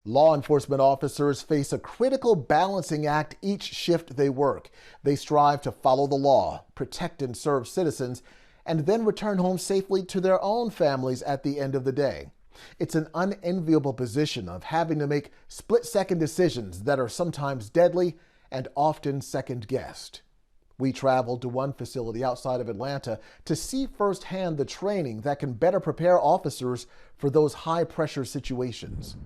Law enforcement officers face a critical balancing act each shift they work. They strive to follow the law, protect and serve citizens, and then return home safely to their own families at the end of the day. It's an unenviable position of having to make split-second decisions that are sometimes deadly and often second-guessed. We traveled to one facility outside of Atlanta to see firsthand the training that can better prepare officers for those high-pressure situations.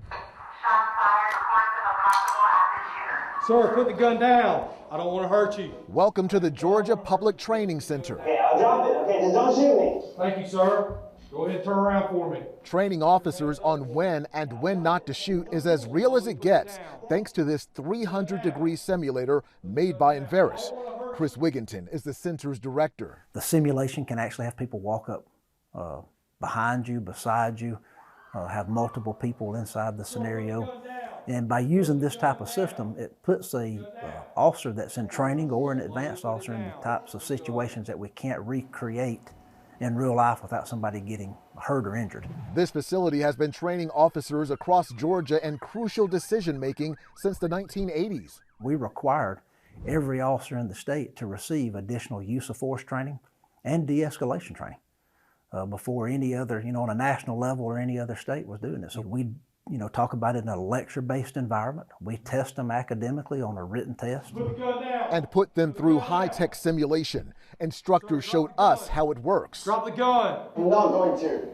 Sir, put the gun down. I don't want to hurt you. Welcome to the Georgia Public Training Center. Okay, I'll drop it. Okay, just don't shoot me. Thank you, sir. Go ahead and turn around for me. Training officers on when and when not to shoot is as real as it gets, thanks to this 300-degree simulator made by Inveris. Chris Wigginton is the center's director. The simulation can actually have people walk up behind you, beside you, have multiple people inside the scenario. And by using this type of system, it puts a officer that's in training or an advanced officer in the types of situations that we can't recreate in real life without somebody getting hurt or injured. This facility has been training officers across Georgia in crucial decision-making since the 1980s. We required every officer in the state to receive additional use of force training and de-escalation training before any other, on a national level or any other state was doing this. So we talk about it in a lecture-based environment. We test them academically on a written test. And put them through high-tech simulation. Instructors showed us how it works. Drop the gun. I'm not going to.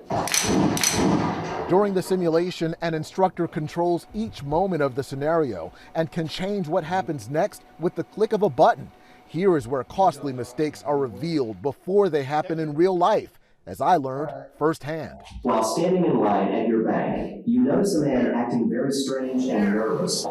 During the simulation, an instructor controls each moment of the scenario and can change what happens next with the click of a button. Here is where costly mistakes are revealed before they happen in real life, as I learned firsthand. While standing in line at your bank, you notice a man acting very strange and nervous.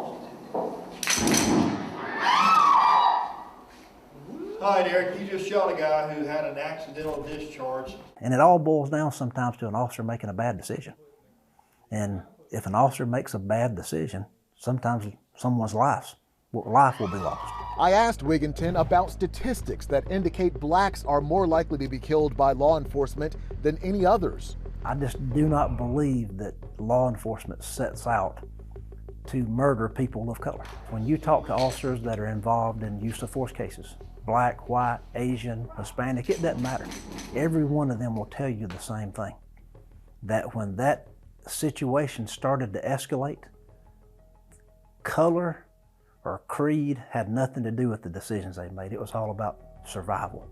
Hi, Derek. You just shot a guy who had an accidental discharge. And it all boils down sometimes to an officer making a bad decision. And if an officer makes a bad decision, sometimes someone's life will be lost. I asked Wigginton about statistics that indicate blacks are more likely to be killed by law enforcement than any others. I just do not believe that law enforcement sets out to murder people of color. When you talk to officers that are involved in use of force cases, black, white, Asian, Hispanic, it doesn't matter. Every one of them will tell you the same thing, that when that situation started to escalate, color or creed had nothing to do with the decisions they made. It was all about survival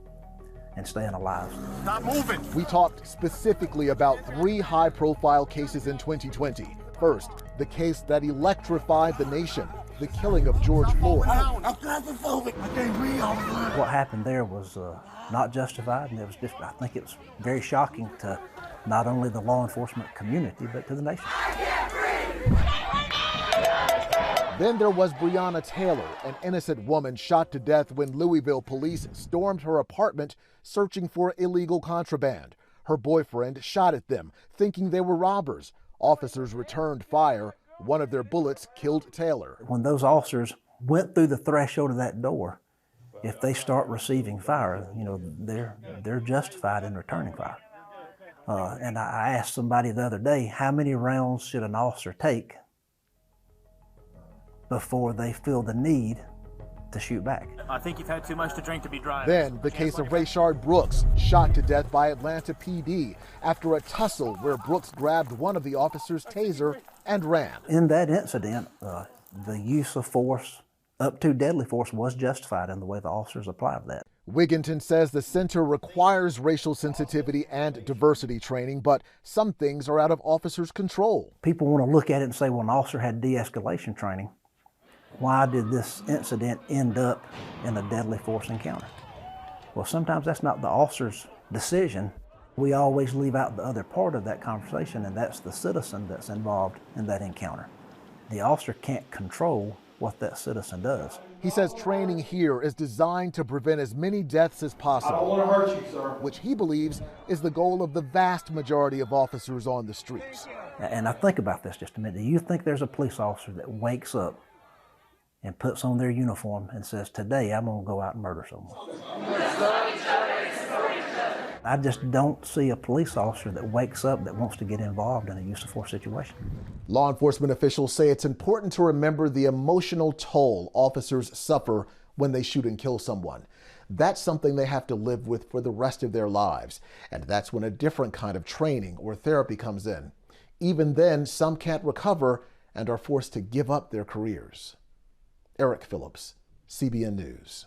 and staying alive. Stop moving! We talked specifically about 3 high-profile cases in 2020. First, the case that electrified the nation, the killing of George Floyd. What happened there was not justified, and I think it was very shocking to not only the law enforcement community, but to the nation. Then there was Breonna Taylor, an innocent woman shot to death when Louisville police stormed her apartment searching for illegal contraband. Her boyfriend shot at them, thinking they were robbers. Officers returned fire. One of their bullets killed Taylor. When those officers went through the threshold of that door, if they start receiving fire, they're justified in returning fire. And I asked somebody the other day, how many rounds should an officer take before they feel the need to shoot back? I think you've had too much to drink to be driving. Then the case of Rayshard Brooks, shot to death by Atlanta PD after a tussle where Brooks grabbed one of the officer's taser and ran. In that incident, the use of force, up to deadly force, was justified in the way the officers applied that. Wigginton says the center requires racial sensitivity and diversity training, but some things are out of officers' control. People want to look at it and say, well, an officer had de-escalation training. Why did this incident end up in a deadly force encounter? Well, sometimes that's not the officer's decision. We always leave out the other part of that conversation, and that's the citizen that's involved in that encounter. The officer can't control what that citizen does. He says training here is designed to prevent as many deaths as possible. I don't want to hurt you, sir. Which he believes is the goal of the vast majority of officers on the streets. And I think about this just a minute. Do you think there's a police officer that wakes up and puts on their uniform and says, today I'm going to go out and murder someone? I just don't see a police officer that wakes up that wants to get involved in a use of force situation. Law enforcement officials say it's important to remember the emotional toll officers suffer when they shoot and kill someone. That's something they have to live with for the rest of their lives. And that's when a different kind of training or therapy comes in. Even then, some can't recover and are forced to give up their careers. Eric Phillips, CBN News.